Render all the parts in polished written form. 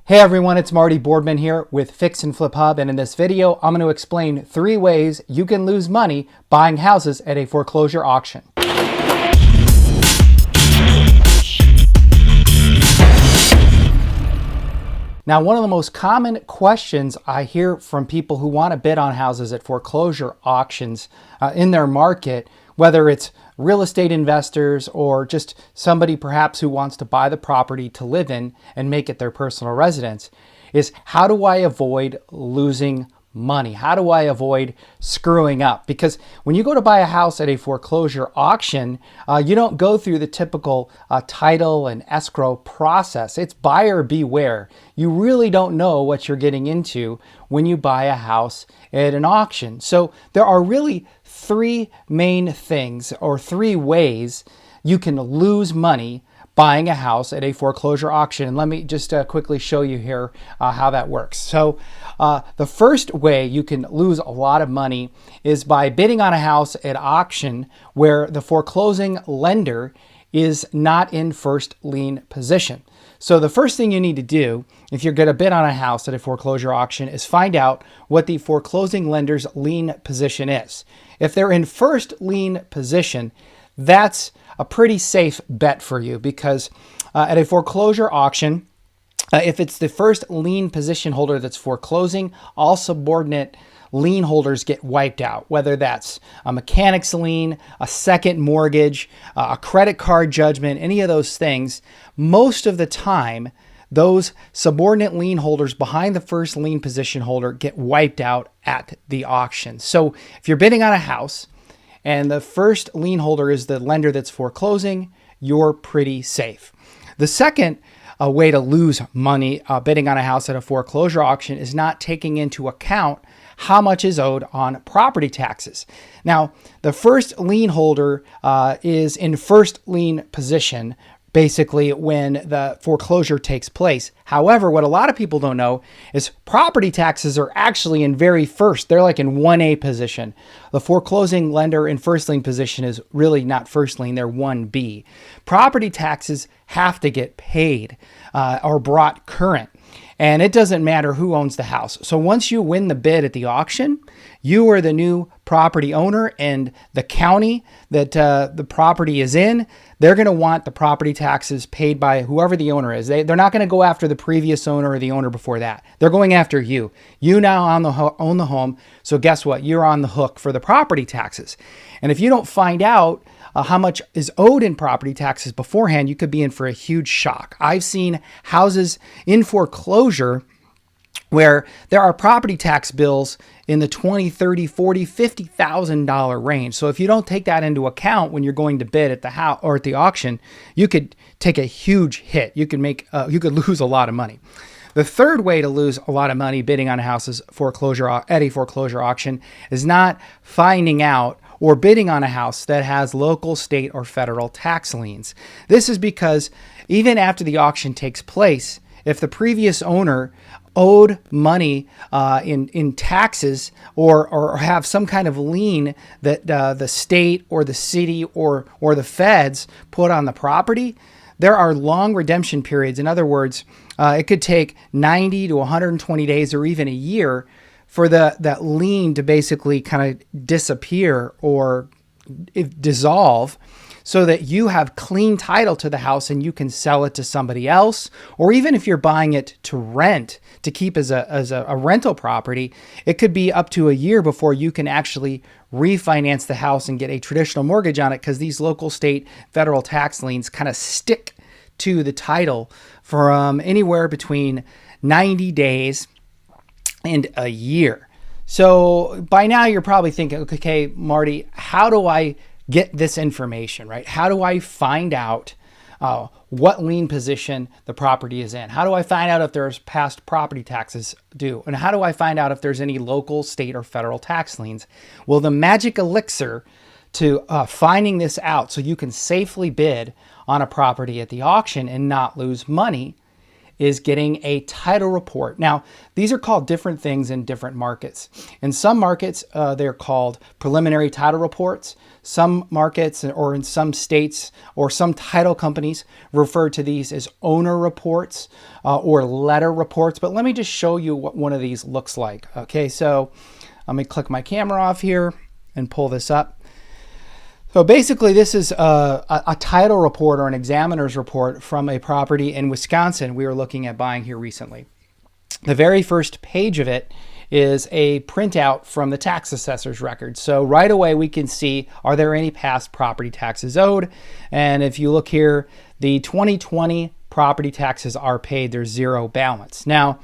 Hey everyone, it's Marty Boardman here with Fix and Flip Hub, and in this video I'm going to explain 3 ways you can lose money buying houses at a foreclosure auction. Now, one of the most common questions I hear from people who want to bid on houses at foreclosure auctions in their market, whether it's real estate investors or just somebody perhaps who wants to buy the property to live in and make it their personal residence, is how do I avoid losing money? How do I avoid screwing up? Because when you go to buy a house at a foreclosure auction, you don't go through the typical title and escrow process. It's buyer beware. You really don't know what you're getting into when you buy a house at an auction. So there are really 3 main things or 3 ways you can lose money buying a house at a foreclosure auction. And let me just quickly show you here how that works. So the first way you can lose a lot of money is by bidding on a house at auction where the foreclosing lender is not in first lien position. So the first thing you need to do if you're going to bid on a house at a foreclosure auction is find out what the foreclosing lender's lien position is. If they're in first lien position, that's a pretty safe bet for you, because at a foreclosure auction, if it's the first lien position holder that's foreclosing, all subordinate lien holders get wiped out, whether that's a mechanic's lien, a second mortgage, a credit card judgment, any of those things. Most of the time, those subordinate lien holders behind the first lien position holder get wiped out at the auction. So if you're bidding on a house and the first lien holder is the lender that's foreclosing, you're pretty safe. The second way to lose money bidding on a house at a foreclosure auction is not taking into account how much is owed on property taxes. Now, the first lien holder is in first lien position basically when the foreclosure takes place. However, what a lot of people don't know is property taxes are actually in very first. They're like in 1A position. The foreclosing lender in first lien position is really not first lien, they're 1B. Property taxes have to get paid or brought current. And it doesn't matter who owns the house. So once you win the bid at the auction, you are the new property owner, and the county that the property is in, they're going to want the property taxes paid by whoever the owner is. They're not going to go after the previous owner or the owner before that. They're going after you. You now own the home. So guess what? You're on the hook for the property taxes. And if you don't find out how much is owed in property taxes beforehand, you could be in for a huge shock. I've seen houses in foreclosure where there are property tax bills in the $20,000, $30,000, $40,000, $50,000 range. So if you don't take that into account when you're going to bid at the house or at the auction, you could take a huge hit. You could lose a lot of money. The third way to lose a lot of money bidding on a house's foreclosure at a foreclosure auction is not finding out or bidding on a house that has local, state, or federal tax liens. This is because even after the auction takes place, if the previous owner owed money in taxes or have some kind of lien that the state or the city or the feds put on the property, there are long redemption periods. In other words, it could take 90 to 120 days or even a year for that lien to basically kind of disappear or dissolve, so that you have clean title to the house and you can sell it to somebody else. Or even if you're buying it to rent, to keep as a rental property, it could be up to a year before you can actually refinance the house and get a traditional mortgage on it, because these local, state, federal tax liens kind of stick to the title for anywhere between 90 days and a year. So by now you're probably thinking, okay, Marty, how do I get this information, right? How do I find out what lien position the property is in? How do I find out if there's past property taxes due? And how do I find out if there's any local, state, or federal tax liens? Well, the magic elixir to finding this out so you can safely bid on a property at the auction and not lose money is getting a title report. Now, these are called different things in different markets. In some markets, they're called preliminary title reports. Some markets or in some states or some title companies refer to these as owner reports or letter reports. But let me just show you what one of these looks like. Okay, so let me click my camera off here and pull this up. So basically, this is a title report or an examiner's report from a property in Wisconsin we were looking at buying here recently. The very first page of it is a printout from the tax assessor's record. So right away we can see, are there any past property taxes owed? And if you look here, the 2020 property taxes are paid. There's zero balance. Now,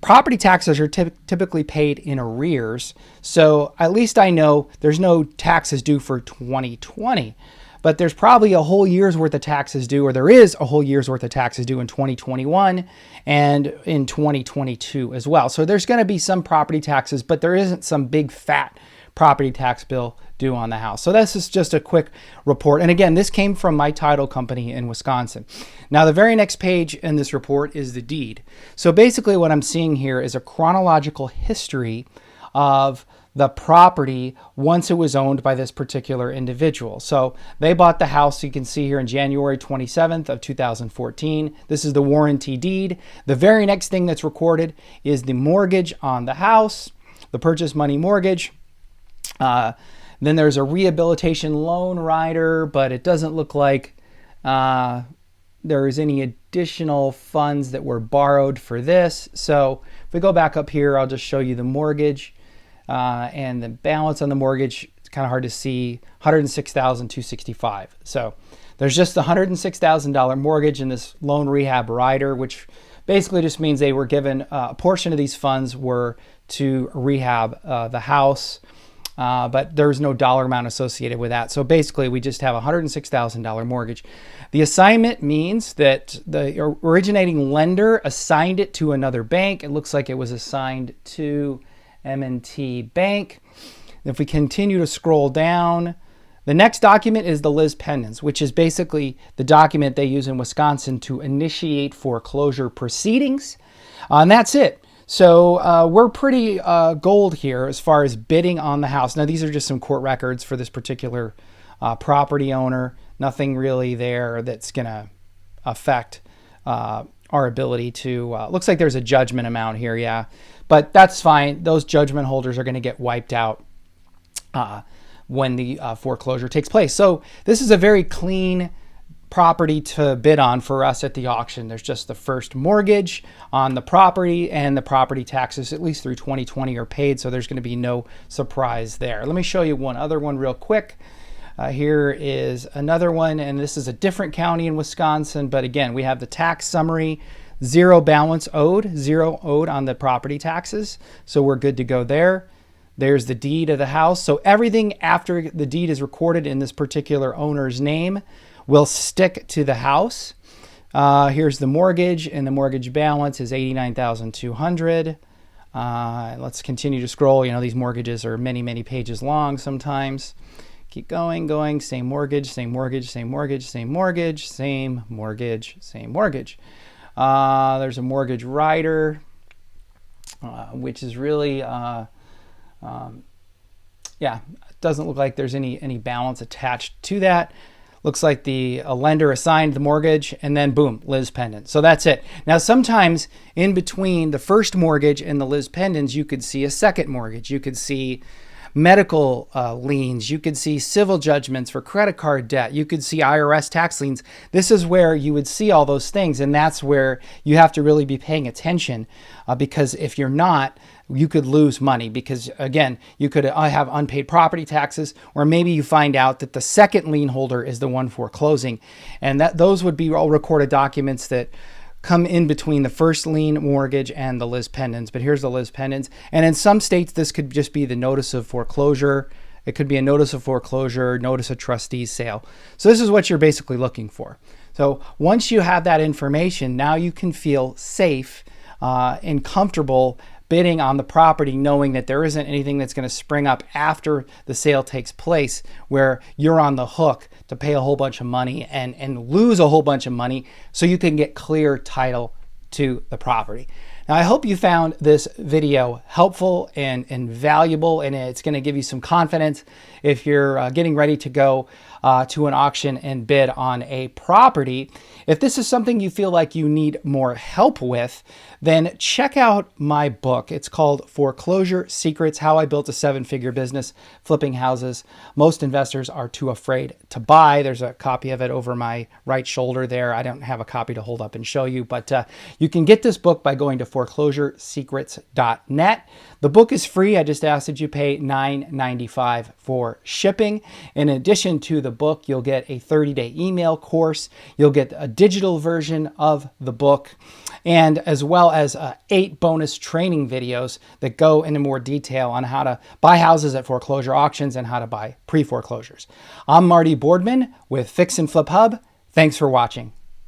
property taxes are typically paid in arrears, so at least I know there's no taxes due for 2020, but there's probably a whole year's worth of taxes due, or there is a whole year's worth of taxes due in 2021 and in 2022 as well. So there's going to be some property taxes, but there isn't some big fat property tax bill due on the house. So this is just a quick report. And again, this came from my title company in Wisconsin. Now, the very next page in this report is the deed. So basically what I'm seeing here is a chronological history of the property once it was owned by this particular individual. So they bought the house, you can see here, in January 27th of 2014. This is the warranty deed. The very next thing that's recorded is the mortgage on the house, the purchase money mortgage. Then there's a rehabilitation loan rider, but it doesn't look like there is any additional funds that were borrowed for this. So if we go back up here, I'll just show you the mortgage and the balance on the mortgage. It's kind of hard to see, $106,265. So there's just the $106,000 mortgage in this loan rehab rider, which basically just means they were given a portion of these funds were to rehab the house. But there's no dollar amount associated with that. So basically, we just have a $106,000 mortgage. The assignment means that the originating lender assigned it to another bank. It looks like it was assigned to M&T Bank. If we continue to scroll down, the next document is the lis pendens, which is basically the document they use in Wisconsin to initiate foreclosure proceedings. And that's it. So we're pretty gold here as far as bidding on the house. Now, these are just some court records for this particular property owner. Nothing really there that's going to affect our ability to, looks like there's a judgment amount here, yeah. But that's fine. Those judgment holders are going to get wiped out when the foreclosure takes place. So this is a very clean property to bid on for us at the auction. There's just the first mortgage on the property, and the property taxes, at least through 2020, are paid, so there's going to be no surprise there. Let me show you one other one real quick. Here is another one, and this is a different county in Wisconsin, but again, we have the tax summary, zero balance owed, zero owed on the property taxes, so we're good to go there. There's the deed of the house, so everything after the deed is recorded in this particular owner's name will stick to the house. Here's the mortgage, and the mortgage balance is $89,200. Let's continue to scroll. You know, these mortgages are many, many pages long sometimes. Keep going, same mortgage, same mortgage, same mortgage, same mortgage, same mortgage, same mortgage. There's a mortgage rider, which is really, yeah, it doesn't look like there's any balance attached to that. Looks like the lender assigned the mortgage, and then boom, lis pendens. So that's it. Now, sometimes in between the first mortgage and the lis pendens, you could see a second mortgage. You could see medical liens. You could see civil judgments for credit card debt. You could see IRS tax liens. This is where you would see all those things, and that's where you have to really be paying attention because if you're not, you could lose money because, again, you could have unpaid property taxes, or maybe you find out that the second lien holder is the one foreclosing, and that those would be all recorded documents that come in between the first lien mortgage and the lis pendens. But here's the lis pendens, and in some states this could just be the notice of foreclosure. It could be a notice of foreclosure, notice of trustee's sale. So this is what you're basically looking for. So once you have that information, now you can feel safe and comfortable bidding on the property, knowing that there isn't anything that's going to spring up after the sale takes place where you're on the hook to pay a whole bunch of money and lose a whole bunch of money so you can get clear title to the property. Now, I hope you found this video helpful and valuable, and it's going to give you some confidence if you're getting ready to go to an auction and bid on a property. If this is something you feel like you need more help with, then check out my book. It's called Foreclosure Secrets: How I Built a Seven-Figure Business Flipping Houses Most Investors Are Too Afraid to Buy. There's a copy of it over my right shoulder there. I don't have a copy to hold up and show you, but you can get this book by going to foreclosuresecrets.net. The book is free. I just ask that you pay $9.95 for shipping. In addition to the book, you'll get a 30-day email course. You'll get a digital version of the book, and as well as 8 bonus training videos that go into more detail on how to buy houses at foreclosure auctions and how to buy pre-foreclosures. I'm Marty Boardman with Fix and Flip Hub. Thanks for watching.